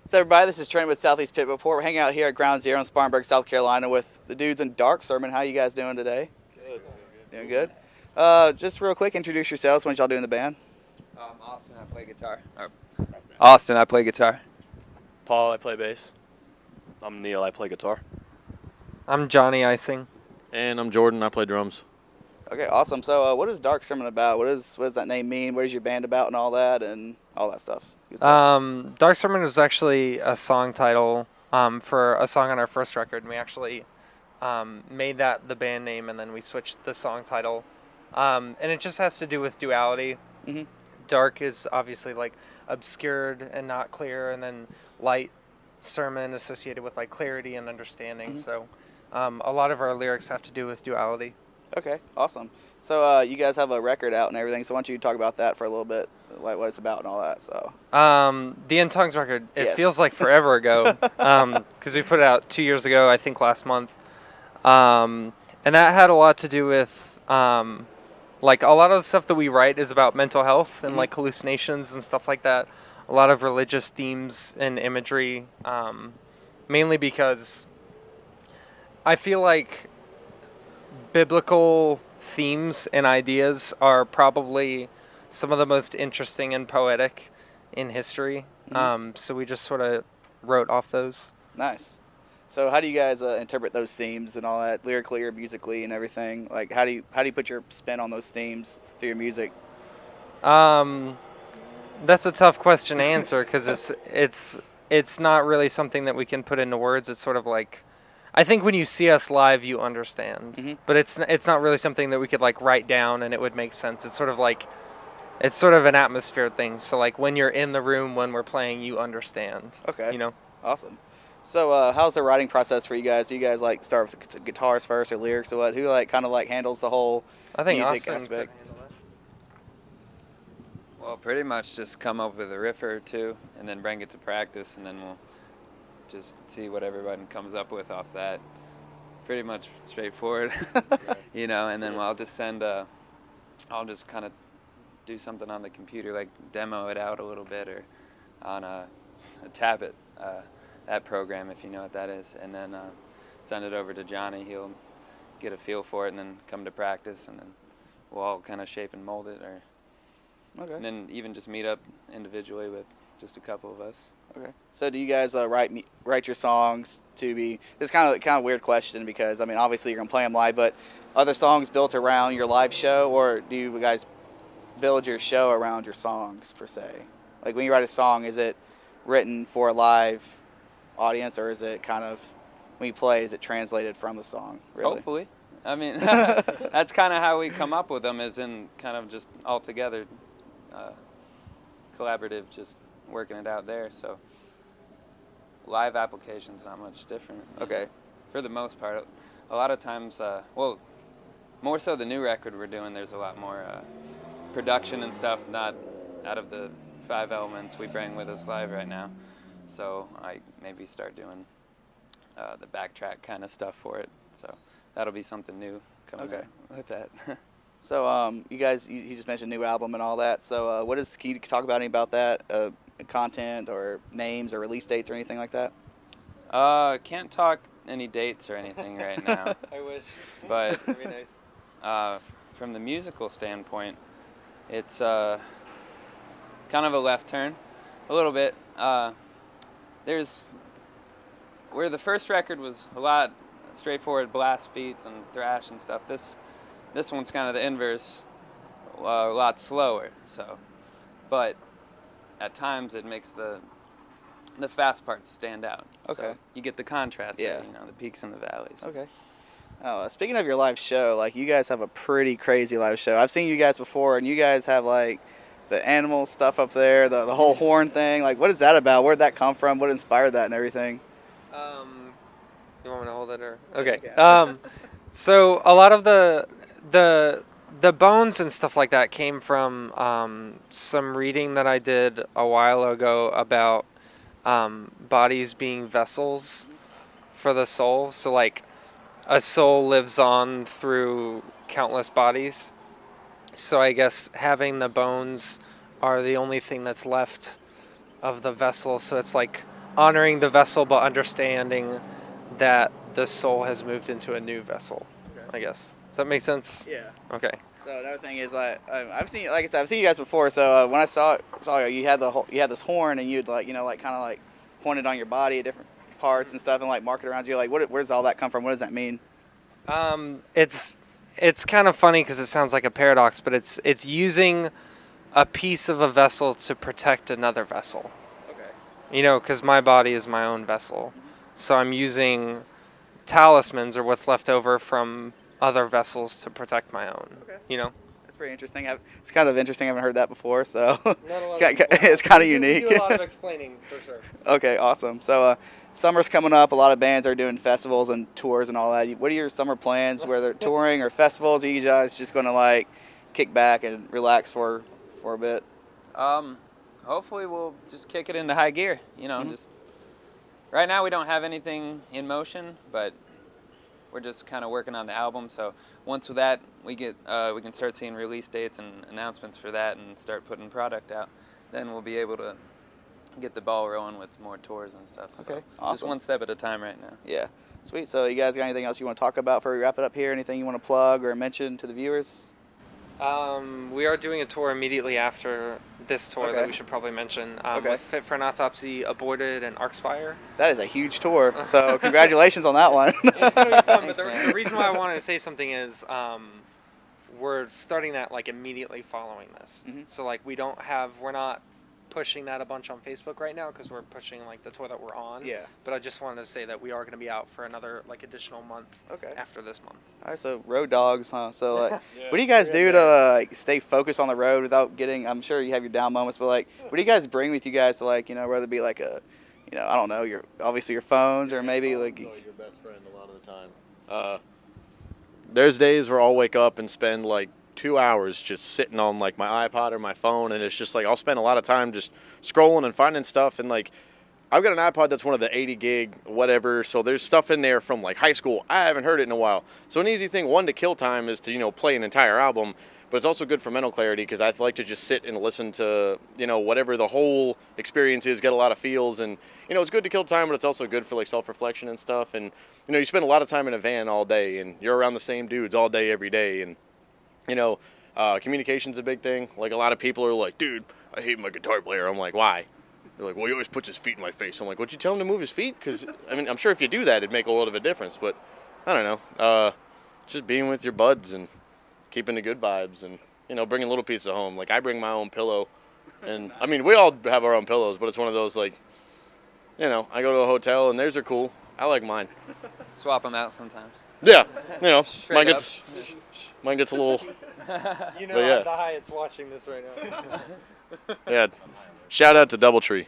So everybody, this is Trent with Southeast Pit Report. We're hanging out here at Ground Zero in Spartanburg, South Carolina with the dudes in Dark Sermon. How you guys doing today? Good. Doing good? Just real quick, introduce yourselves. What y'all do in the band? Austin, I play guitar. Austin, I play guitar. Paul, I play bass. I'm Neil, I play guitar. I'm Johnny Icing. And I'm Jordan, I play drums. Okay, awesome. So what is Dark Sermon about? What does that name mean? What is your band about and all that stuff? Good stuff. Dark Sermon was actually a song title for a song on our first record, and we actually made that the band name, and then we switched the song title. And it just has to do with duality. Mm-hmm. Dark is obviously like obscured and not clear, and then light sermon associated with like clarity and understanding. Mm-hmm. So a lot of our lyrics have to do with duality. Okay, awesome. So you guys have a record out and everything, so why don't you talk about that for a little bit, like what it's about and all that. So the In Tongues record, it Yes. feels like forever ago, because we put it out 2 years ago, I think last month, and that had a lot to do with like a lot of the stuff that we write is about mental health and Mhm. like hallucinations and stuff like that. A lot of religious themes and imagery, mainly because I feel like biblical themes and ideas are probably some of the most interesting and poetic in history. Mhm. So we just sort of wrote off those. Nice. So how do you guys interpret those themes and all that, lyrically or musically and everything? Like how do you put your spin on those themes through your music? That's a tough question to answer because it's not really something that we can put into words. It's sort of like, I think when you see us live, you understand, Mhm. but it's not really something that we could like write down and it would make sense. It's sort of like, it's sort of an atmosphere thing. So like when you're in the room when we're playing, you understand. Okay. You know. Awesome. So how's the writing process for you guys? Do you guys like start with the guitars first or lyrics or what? Who like kind of like handles the whole I think music Austin aspect? could handle that. Well, pretty much just come up with a riff or two and then bring it to practice, and then we'll just see what everyone comes up with off that. Pretty much straightforward, you know, and then I'll just I'll just kind of do something on the computer, like demo it out a little bit or on a tablet, that program, if you know what that is, and then send it over to Johnny. He'll get a feel for it and then come to practice, and then we'll all kind of shape and mold it, or Okay. and then even just meet up individually with just a couple of us. Okay. So do you guys write your songs to be? This kind of weird question because I mean obviously you're gonna play them live, but are the songs built around your live show, or do you guys build your show around your songs per se? Like when you write a song, is it written for a live audience, or is it kind of when you play, is it translated from the song? Really? Hopefully. I mean, that's kind of how we come up with them, is in kind of just all together, collaborative, just working it out there. So live application's not much different. Okay. For the most part. A lot of times, well, more so the new record we're doing, there's a lot more production and stuff, not out of the 5 elements we bring with us live right now. So I maybe start doing the backtrack kind of stuff for it. So that'll be something new coming Okay. up with that. So you guys, you just mentioned new album and all that. So can you talk about any about that? Content or names or release dates or anything like that? Can't talk any dates or anything right now. I wish. But That'd be nice. from the musical standpoint, it's kind of a left turn, a little bit. There's where the first record was a lot straightforward blast beats and thrash and stuff. This one's kind of the inverse, a lot slower. So, but at times it makes the fast parts stand out. Okay. So you get the contrast. Yeah. There, you know, the peaks and the valleys. Okay. Oh, speaking of your live show, like you guys have a pretty crazy live show. I've seen you guys before, and you guys have like the animal stuff up there, the whole horn thing. Like, what is that about? Where'd that come from? What inspired that and everything? You want me to hold it or? Okay. Yeah. So a lot of the bones and stuff like that came from some reading that I did a while ago about bodies being vessels for the soul. So like a soul lives on through countless bodies. So I guess having the bones are the only thing that's left of the vessel. So it's like honoring the vessel, but understanding that the soul has moved into a new vessel. I guess. Does that make sense? Yeah. Okay. So another thing is I've seen, like I said, I've seen you guys before. So when I saw you, you had this horn, and you'd kind of point it on your body at different parts and stuff, and like mark it around you. Like, where's all that come from? What does that mean? It's kind of funny because it sounds like a paradox, but it's using a piece of a vessel to protect another vessel. Okay. Because my body is my own vessel, so I'm using talismans or what's left over from other vessels to protect my own. Okay. That's pretty interesting. It's kind of interesting. I haven't heard that before, so it's kind of unique. You do a lot of explaining for sure. Okay, awesome. So summer's coming up. A lot of bands are doing festivals and tours and all that. What are your summer plans, whether touring or festivals? Are you guys just going to kick back and relax for a bit? Hopefully we'll just kick it into high gear. Just right now we don't have anything in motion, but we're just kind of working on the album. So once with that, we can start seeing release dates and announcements for that, and start putting product out. Then we'll be able to get the ball rolling with more tours and stuff. So Okay, awesome. Just one step at a time right now. Yeah, sweet. So you guys got anything else you want to talk about before we wrap it up here? Anything you want to plug or mention to the viewers? We are doing a tour immediately after this tour Okay. that we should probably mention. Okay. With Fit for an Autopsy, Aborted, and Arcspire. That is a huge tour. So congratulations on that one. It's gonna be fun, Thanks, but the man. reason why I wanted to say something is we're starting that immediately following this. Mhm. So we're not pushing that a bunch on Facebook right now because we're pushing the tour that we're on. Yeah. But I just wanted to say that we are going to be out for another additional month Okay. after this month. All right, so road dogs, huh? So what do you guys do to stay focused on the road without getting? I'm sure you have your down moments, but what do you guys bring with you guys to whether it be I don't know, obviously your phones or maybe Your best friend a lot of the time. There's days where I'll wake up and spend 2 hours just sitting on my iPod or my phone, and it's just I'll spend a lot of time just scrolling and finding stuff, and I've got an iPod that's one of the 80 gig whatever, so there's stuff in there from high school. I haven't heard it in a while. So an easy thing, one, to kill time is to play an entire album, but it's also good for mental clarity because I like to just sit and listen to whatever the whole experience is, get a lot of feels, and it's good to kill time, but it's also good for self-reflection and stuff. And you spend a lot of time in a van all day, and you're around the same dudes all day every day, and communication's a big thing. A lot of people are like, dude, I hate my guitar player. I'm like, why? They're like, well, he always puts his feet in my face. I'm like, would you tell him to move his feet? Because, I'm sure if you do that, it'd make a lot of a difference. But, I don't know. Just being with your buds and keeping the good vibes and, bringing a little piece of home. I bring my own pillow. And, we all have our own pillows, but it's one of those, I go to a hotel and theirs are cool. I like mine. Swap them out sometimes. Yeah, Straight mine gets a little... But yeah. Hyatt's watching this right now. Yeah. Shout out to Doubletree.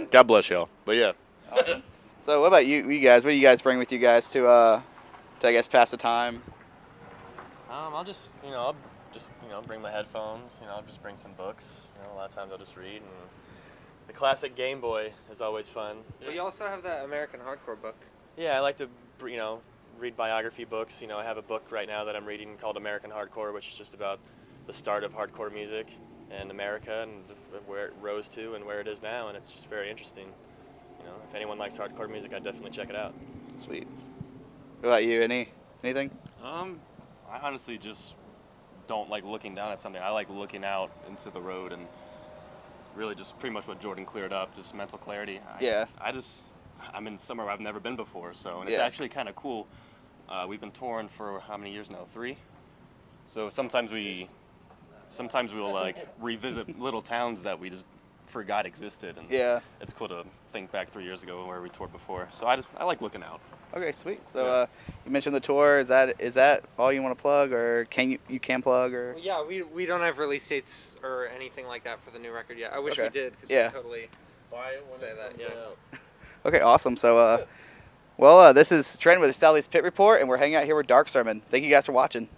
God bless y'all. But yeah. Awesome. So what about you guys? What do you guys bring with you guys to I guess pass the time? I'll just bring my headphones. I'll just bring some books. A lot of times I'll just read. And the classic Game Boy is always fun. But you also have that American Hardcore book. Yeah, I like to read biography books. I have a book right now that I'm reading called American Hardcore, which is just about the start of hardcore music in America and where it rose to and where it is now, and it's just very interesting. If anyone likes hardcore music, I'd definitely check it out. Sweet. What about you? Anything? I honestly just don't like looking down at something. I like looking out into the road and really just pretty much what Jordan cleared up, just mental clarity. I'm in somewhere I've never been before, and it's actually kind of cool. We've been touring for how many years now? 3? So sometimes we'll revisit little towns that we just forgot existed, and it's cool to think back 3 years ago where we toured before. So I like looking out. Okay, sweet. So you mentioned the tour. Is that all you want to plug, or can you plug, or? Well, yeah, we don't have release dates or anything like that for the new record yet. I wish we did because we totally Buy it when say it that. comes Yeah. out. Okay, awesome. So, this is Trent with the Stallies Pit Report, and we're hanging out here with Dark Sermon. Thank you guys for watching.